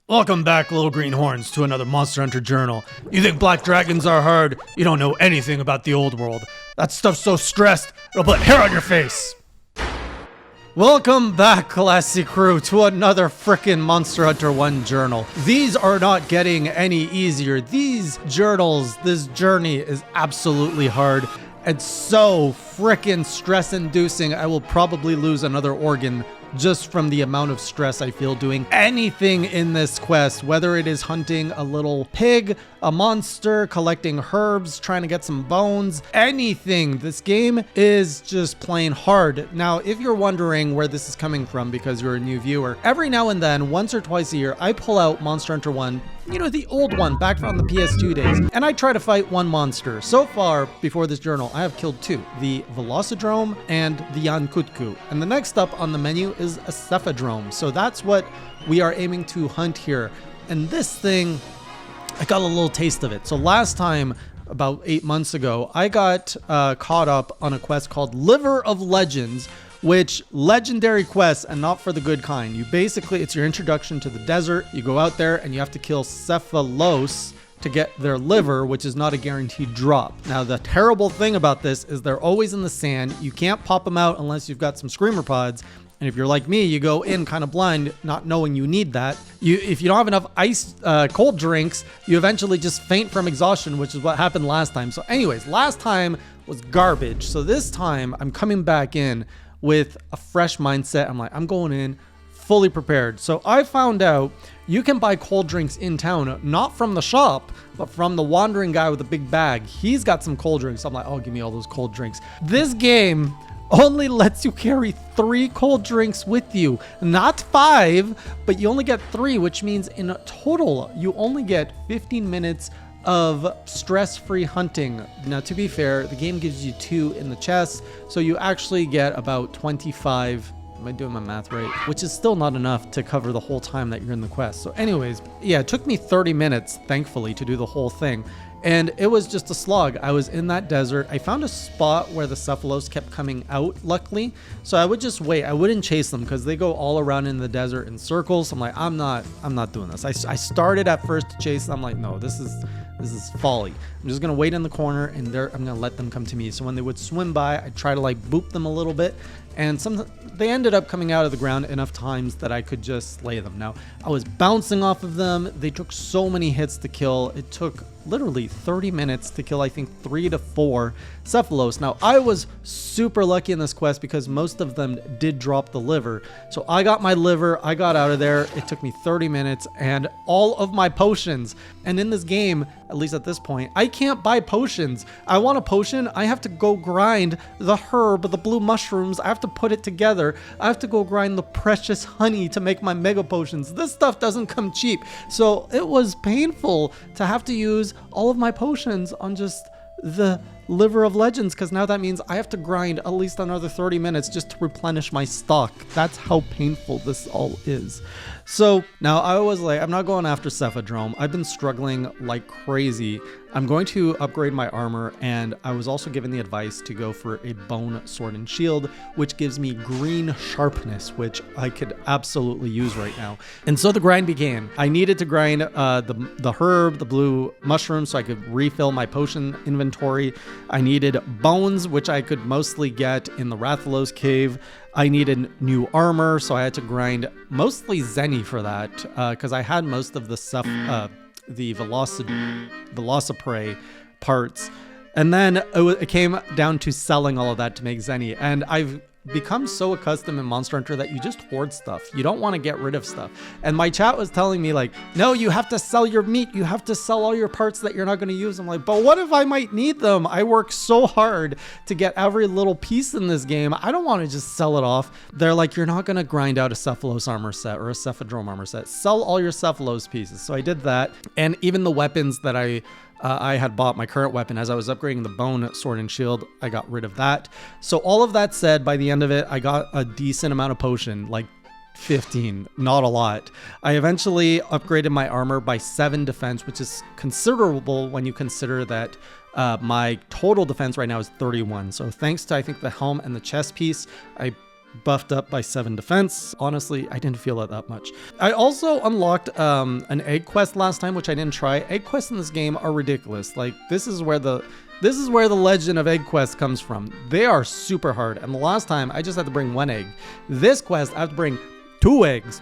Welcome back, little greenhorns, to another Monster Hunter Journal. You think black dragons are hard? You don't know anything about the old world. That stuff's so stressed, it'll put hair on your face. Welcome back, classy crew, to another frickin' Monster Hunter 1 journal. These are not getting any easier. These journals, this journey is absolutely hard and so frickin' stress-inducing. I will probably lose another organ just from the amount of stress I feel doing anything in this quest, whether it is hunting a little pig, a monster, collecting herbs, trying to get some bones, anything. This game is just plain hard. Now, if you're wondering where this is coming from because you're a new viewer, every now and then, once or twice a year, I pull out Monster Hunter 1, you know, the old one back from the PS2 days, and I try to fight one monster. So far, before this journal, I have killed two, the Cephadrome and the Kut-Ku. And the next up on the menu is a Cephadrome. So that's what we are aiming to hunt here. And this thing, I got a little taste of it. So last time, about 8 months ago, I got caught up on a quest called Liver of Legends, which legendary quest and not for the good kind. You basically, it's your introduction to the desert. You go out there and you have to kill Cephalos to get their liver, which is not a guaranteed drop. Now, the terrible thing about this is they're always in the sand. You can't pop them out unless you've got some screamer pods. And if you're like me, you go in kind of blind, not knowing you need that. If you don't have enough cold drinks, you eventually just faint from exhaustion, which is what happened last time. So anyways, last time was garbage. So this time I'm coming back in with a fresh mindset. I'm like, I'm going in fully prepared. So I found out you can buy cold drinks in town, not from the shop, but from the wandering guy with a big bag. He's got some cold drinks. I'm like, oh, give me all those cold drinks. This game only lets you carry 3 cold drinks with you, not 5, but you only get 3, which means in total, you only get 15 minutes of stress-free hunting. Now, to be fair, the game gives you 2 in the chest, so you actually get about 25. Am I doing my math right? Which is still not enough to cover the whole time that you're in the quest. So anyways, yeah, it took me 30 minutes, thankfully, to do the whole thing. And it was just a slog. I was in that desert. I found a spot where the Cephalos kept coming out, luckily. So I would just wait. I wouldn't chase them because they go all around in the desert in circles. I'm like, I'm not doing this. I started at first to chase them. I'm like, no, this is folly. I'm just gonna wait in the corner and I'm gonna let them come to me. So when they would swim by, I'd try to like boop them a little bit. And they ended up coming out of the ground enough times that I could just slay them. Now, I was bouncing off of them. They took so many hits to kill. It took literally 30 minutes to kill, I think, 3 to 4 Cephalos. Now, I was super lucky in this quest because most of them did drop the liver. So I got my liver, I got out of there. It took me 30 minutes and all of my potions. And in this game, at least at this point, I can't buy potions. I want a potion, I have to go grind the herb, the blue mushrooms. I have to put it together. I have to go grind the precious honey to make my mega potions. This stuff doesn't come cheap. So it was painful to have to use all of my potions on just the Liver of Legends, because now that means I have to grind at least another 30 minutes just to replenish my stock. That's how painful this all is. So now I was like, I'm not going after Cephadrome. I've been struggling like crazy. I'm going to upgrade my armor, and I was also given the advice to go for a bone sword and shield, which gives me green sharpness, which I could absolutely use right now. And so the grind began. I needed to grind the herb, the blue mushroom, so I could refill my potion inventory. I needed bones, which I could mostly get in the Rathalos cave. I needed new armor, so I had to grind mostly Zenny for that, because I had most of the stuff, the Velociprey parts. And then it came down to selling all of that to make Zenny. And I've become so accustomed in Monster Hunter that you just hoard stuff. You don't want to get rid of stuff. And my chat was telling me like, no, you have to sell your meat. You have to sell all your parts that you're not going to use. I'm like, but what if I might need them? I work so hard to get every little piece in this game. I don't want to just sell it off. They're like, you're not going to grind out a Cephalos armor set or a Cephadrome armor set. Sell all your Cephalos pieces. So I did that. And even the weapons that I had bought, my current weapon, as I was upgrading the bone sword and shield, I got rid of that. So all of that said, by the end of it, I got a decent amount of potion, like 15, not a lot. I eventually upgraded my armor by 7 defense, which is considerable when you consider that my total defense right now is 31. So thanks to, I think, the helm and the chest piece, I buffed up by 7 defense. Honestly, I didn't feel it that much. I also unlocked an egg quest last time, which I didn't try. Egg quests in this game are ridiculous. Like, this is where the legend of egg quest comes from. They are super hard. And the last time I just had to bring 1 egg. This quest, I have to bring 2 eggs,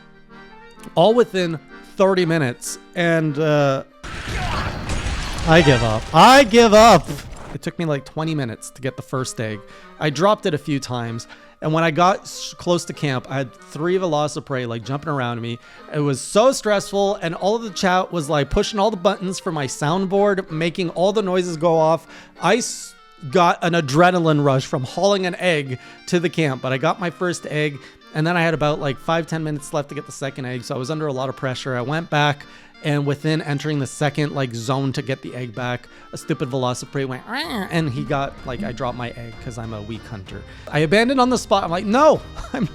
all within 30 minutes. And I give up. I give up. It took me like 20 minutes to get the first egg. I dropped it a few times. And when I got close to camp, I had 3 Velociprey like jumping around me. It was so stressful, and all of the chat was like pushing all the buttons for my soundboard, making all the noises go off. I got an adrenaline rush from hauling an egg to the camp, but I got my first egg, and then I had about like 5-10 minutes left to get the second egg, so I was under a lot of pressure. I went back, and within entering the second like zone to get the egg back, a stupid Velociprey went, and he got like, I dropped my egg because I'm a weak hunter. I abandoned on the spot. I'm like, no, I'm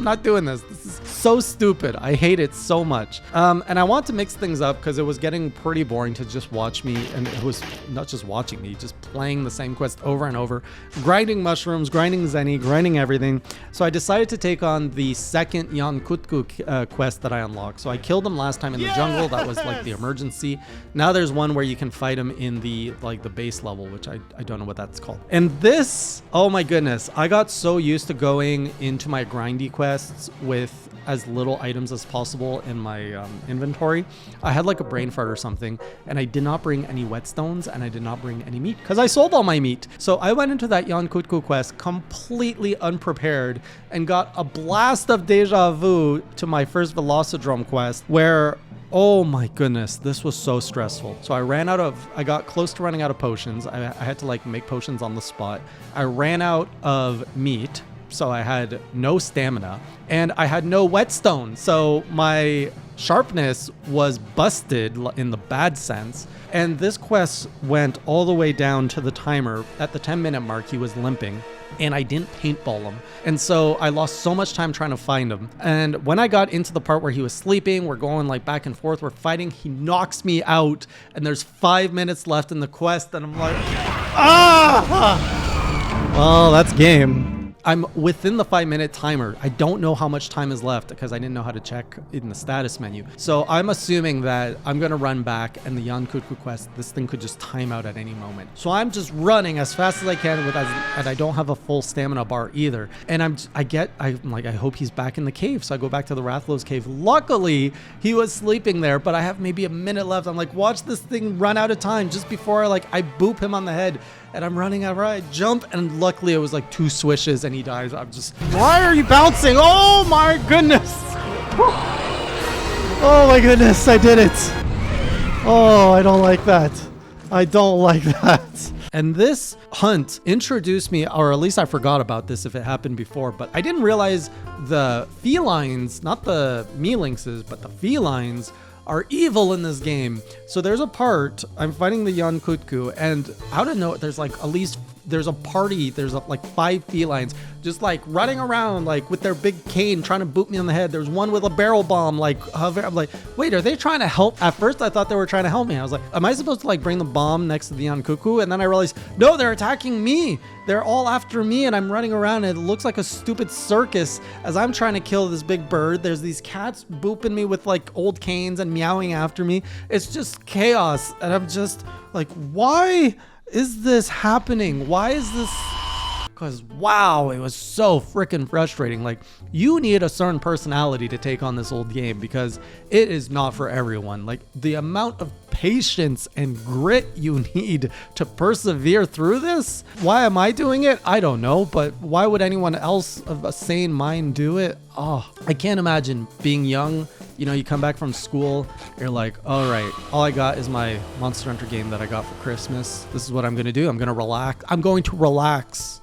not doing this. This is so stupid. I hate it so much. And I want to mix things up because it was getting pretty boring to just watch me, and it was not just watching me, just playing the same quest over and over, grinding mushrooms, grinding Zenny, grinding everything. So I decided to take on the second Kut-Ku quest that I unlocked. So I killed him last time in the jungle. That was like the emergency. Now there's one where you can fight him in the base level, which I don't know what that's called. And this, oh my goodness, I got so used to going into my grindy quests with as little items as possible in my inventory. I had like a brain fart or something, and I did not bring any whetstones, and I did not bring any meat because I sold all my meat. So I went into that Kut-Ku quest completely unprepared and got a blast of deja vu to my first Cephadrome quest, where, oh my goodness, this was so stressful. So I got close to running out of potions. I had to like make potions on the spot. I ran out of meat, so I had no stamina, and I had no whetstone. So my sharpness was busted in the bad sense. And this quest went all the way down to the timer. At the 10-minute mark, he was limping, and I didn't paintball him. And so I lost so much time trying to find him. And when I got into the part where he was sleeping, we're going like back and forth, we're fighting, he knocks me out, and there's 5 minutes left in the quest, and I'm like, ah! Well, that's game. I'm within the 5-minute timer. I don't know how much time is left because I didn't know how to check in the status menu. So I'm assuming that I'm going to run back, and the Kut-Ku quest, this thing could just time out at any moment. So I'm just running as fast as I can and I don't have a full stamina bar either. And I'm like, I hope he's back in the cave. So I go back to the Rathlow's cave. Luckily, he was sleeping there, but I have maybe a minute left. I'm like, watch this thing run out of time just before I boop him on the head. And I'm running over, I jump, and luckily it was like 2 swishes and he dies. I'm just, why are you bouncing? Oh my goodness. Oh my goodness, I did it. Oh, I don't like that. I don't like that. And this hunt introduced me, or at least I forgot about this if it happened before, but I didn't realize the felines, not the me-lynxes, but the felines are evil in this game. So there's a part, I'm fighting the Kut-Ku, and out of nowhere, there's like at least, there's a party, there's like 5 felines just like running around like with their big cane trying to boot me on the head. There's one with a barrel bomb like hover. I'm like, wait, are they trying to help? At first I thought they were trying to help me. I was like, am I supposed to like bring the bomb next to the Kut-Ku? And then I realized, no, they're attacking me. They're all after me, and I'm running around, and it looks like a stupid circus as I'm trying to kill this big bird. There's these cats booping me with like old canes and meowing after me. It's just chaos, and I'm just like, why is this happening? Why is this? Because wow, it was so freaking frustrating. Like, you need a certain personality to take on this old game because it is not for everyone. Like, the amount of patience and grit you need to persevere through this. Why am I doing it? I don't know, but why would anyone else of a sane mind do it? Oh, I can't imagine being young. You know, you come back from school, you're like, all right, all I got is my Monster Hunter game that I got for Christmas. This is what I'm going to do. I'm going to relax. I'm going to relax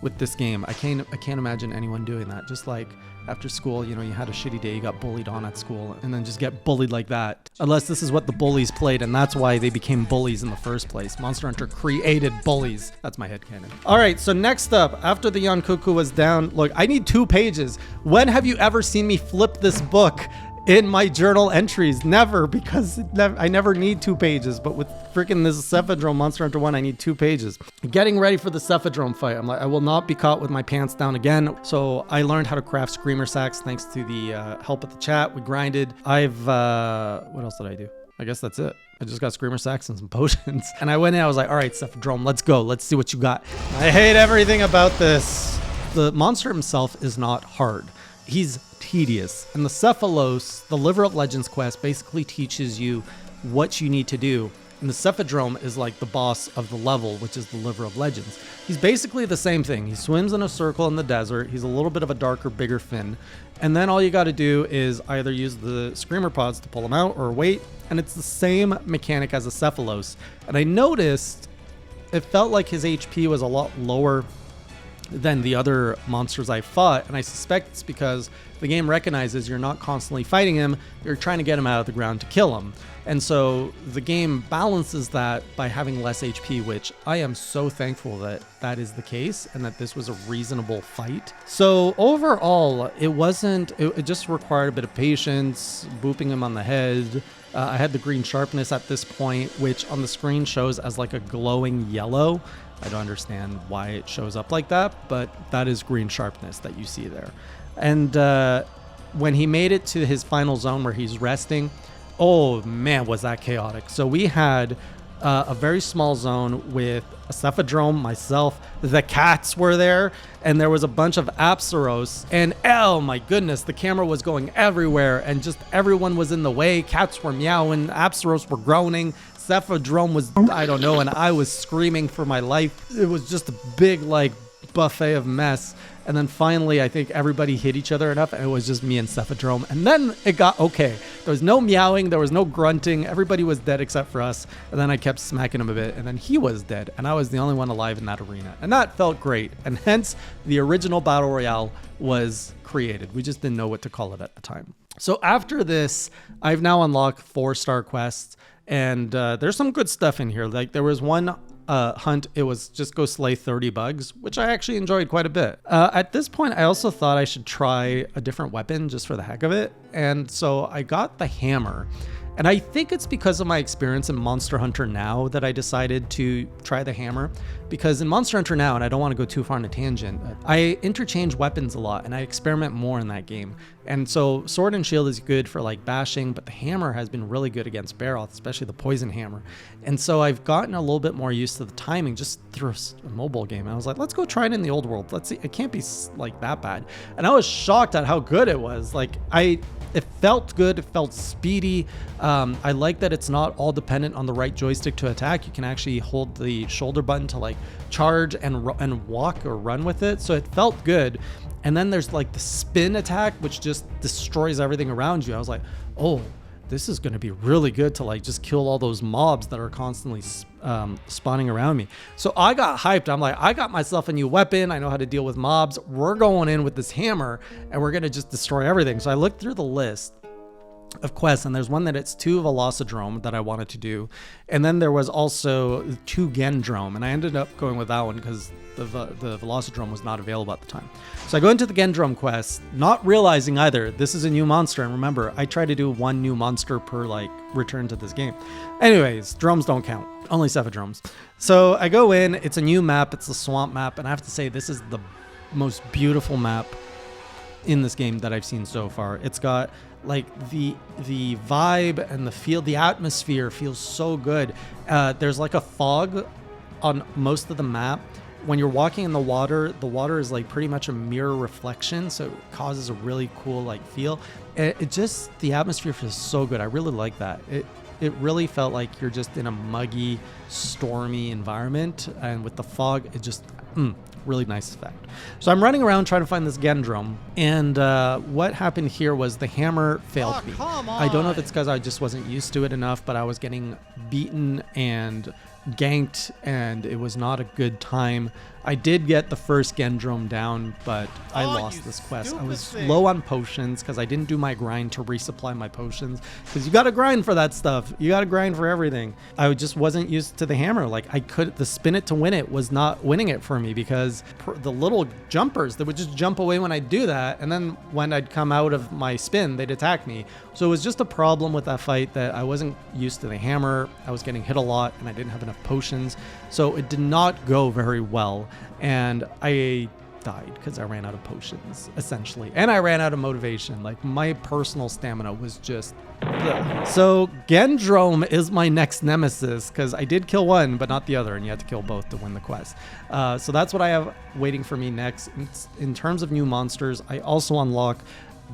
with this game. I can't imagine anyone doing that. Just like after school, you know, you had a shitty day, you got bullied on at school, and then just get bullied like that. Unless this is what the bullies played, and that's why they became bullies in the first place. Monster Hunter created bullies. That's my headcanon. All right, so next up, after the Kut-Ku was down, look, I need 2 pages. When have you ever seen me flip this book in my journal entries. Never, because I never need 2 pages. But with freaking this Cephadrome Monster Hunter 1, I need 2 pages. Getting ready for the Cephadrome fight. I'm like, I will not be caught with my pants down again. So I learned how to craft screamer sacks thanks to the help of the chat. We grinded. What else did I do? I guess that's it. I just got screamer sacks and some potions. And I went in, I was like, all right, Cephadrome, let's go. Let's see what you got. I hate everything about this. The monster himself is not hard. He's tedious. And the Cephalos, the Liver of Legends quest, basically teaches you what you need to do. And the Cephadrome is like the boss of the level, which is the Liver of Legends. He's basically the same thing. He swims in a circle in the desert. He's a little bit of a darker, bigger fin. And then all you got to do is either use the screamer pods to pull him out or wait. And it's the same mechanic as a Cephalos. And I noticed it felt like his HP was a lot lower than the other monsters I fought. And I suspect it's because the game recognizes you're not constantly fighting him. You're trying to get him out of the ground to kill him. And so the game balances that by having less HP, which I am so thankful that that is the case and that this was a reasonable fight. So overall, it just required a bit of patience, booping him on the head. I had the green sharpness at this point, which on the screen shows as like a glowing yellow. I don't understand why it shows up like that, but that is green sharpness that you see there. And when he made it to his final zone where he's resting, oh man, was that chaotic. So we had a very small zone with a Cephadrome, myself, the cats were there, and there was a bunch of Apsaros, and oh my goodness, the camera was going everywhere, and just everyone was in the way. Cats were meowing, Apsaros were groaning, Cephadrome was, I don't know, and I was screaming for my life. It was just a big, like, buffet of mess. And then finally, I think everybody hit each other enough, and it was just me and Cephadrome. And then it got okay. There was no meowing, there was no grunting. Everybody was dead except for us. And then I kept smacking him a bit, and then he was dead, and I was the only one alive in that arena. And that felt great. And hence, the original Battle Royale was created. We just didn't know what to call it at the time. So after this, I've now unlocked 4-star quests, and there's some good stuff in here. Like there was one hunt, it was just go slay 30 bugs, which I actually enjoyed quite a bit. At this point, I also thought I should try a different weapon just for the heck of it. And so I got the hammer. And I think it's because of my experience in Monster Hunter Now that I decided to try the hammer. Because in Monster Hunter Now, and I don't want to go too far on a tangent, I interchange weapons a lot and I experiment more in that game. And so Sword and Shield is good for like bashing, but the hammer has been really good against Barroth, especially the poison hammer. And so I've gotten a little bit more used to the timing just through a mobile game. And I was like, let's go try it in the old world. Let's see, it can't be like that bad. And I was shocked at how good it was. Like it felt good, it felt speedy. I like that it's not all dependent on the right joystick to attack. You can actually hold the shoulder button to like charge and walk or run with it. So it felt good. And then there's like the spin attack, which just destroys everything around you. I was like, oh, this is going to be really good to like just kill all those mobs that are constantly spawning around me. So I got hyped. I'm like, I got myself a new weapon. I know how to deal with mobs. We're going in with this hammer and we're going to just destroy everything. So I looked through the list of quests, and there's one that it's 2 Velocidrome that I wanted to do. And then there was also 2 Gendrome, and I ended up going with that one because the Velocidrome was not available at the time. So I go into the Gendrome quest, not realizing either this is a new monster. And remember, I try to do 1 new monster per like return to this game. Anyways, dromes don't count, only Cephadromes. So I go in, it's a new map, it's the swamp map, and I have to say this is the most beautiful map in this game that I've seen so far. It's got like the vibe and the feel, the atmosphere feels so good. There's like a fog on most of the map. When you're walking in the water is like pretty much a mirror reflection, so it causes a really cool like feel. It just, the atmosphere feels so good. I really like that. It really felt like you're just in a muggy, stormy environment, and with the fog, it just really nice effect. So I'm running around trying to find this Gendrome, and what happened here was the hammer failed me. I don't know if it's because I just wasn't used to it enough, but I was getting beaten and ganked and it was not a good time. I did get the first Gendrome down, but I lost this quest. I was low on potions because I didn't do my grind to resupply my potions, because you got to grind for that stuff. You got to grind for everything. I just wasn't used to the hammer. Like the spin it to win it was not winning it for me, because the little jumpers that would just jump away when I do that, and then when I'd come out of my spin, they'd attack me. So it was just a problem with that fight that I wasn't used to the hammer. I was getting hit a lot and I didn't have enough potions. So it did not go very well. And I died because I ran out of potions, essentially. And I ran out of motivation. Like, my personal stamina was just... Ugh. So Gendrome is my next nemesis, because I did kill one, but not the other, and you have to kill both to win the quest. So that's what I have waiting for me next. In terms of new monsters, I also unlock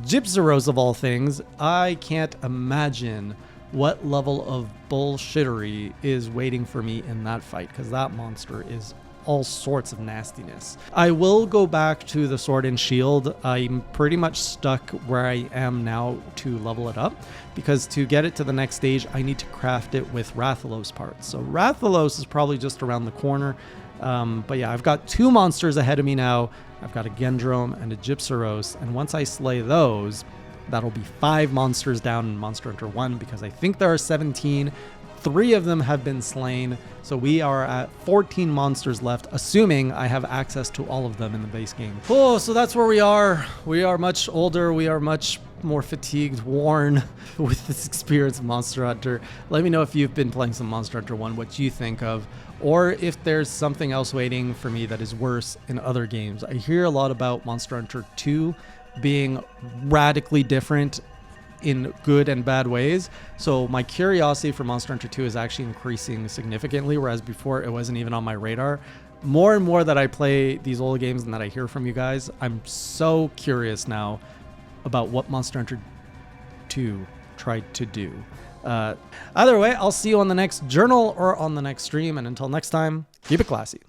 Gypsaros of all things. I can't imagine what level of bullshittery is waiting for me in that fight, because that monster is all sorts of nastiness. I will go back to the Sword and Shield. I'm pretty much stuck where I am now to level it up, because to get it to the next stage, I need to craft it with Rathalos parts. So Rathalos is probably just around the corner. But yeah, I've got 2 monsters ahead of me now. I've got a Gendrome and a Gypsaros, and once I slay those, that'll be 5 monsters down in Monster Hunter 1, because I think there are 17. 3 of them have been slain, so we are at 14 monsters left, assuming I have access to all of them in the base game. Oh, so that's where we are. We are much older. We are much more fatigued, worn with this experience of Monster Hunter. Let me know if you've been playing some Monster Hunter 1, what you think of, or if there's something else waiting for me that is worse in other games. I hear a lot about Monster Hunter 2 being radically different in good and bad ways. So my curiosity for Monster Hunter 2 is actually increasing significantly, whereas before it wasn't even on my radar. More and more that I play these old games and that I hear from you guys, I'm so curious now about what Monster Hunter 2 tried to do. Either way, I'll see you on the next journal or on the next stream, and until next time, keep it classy.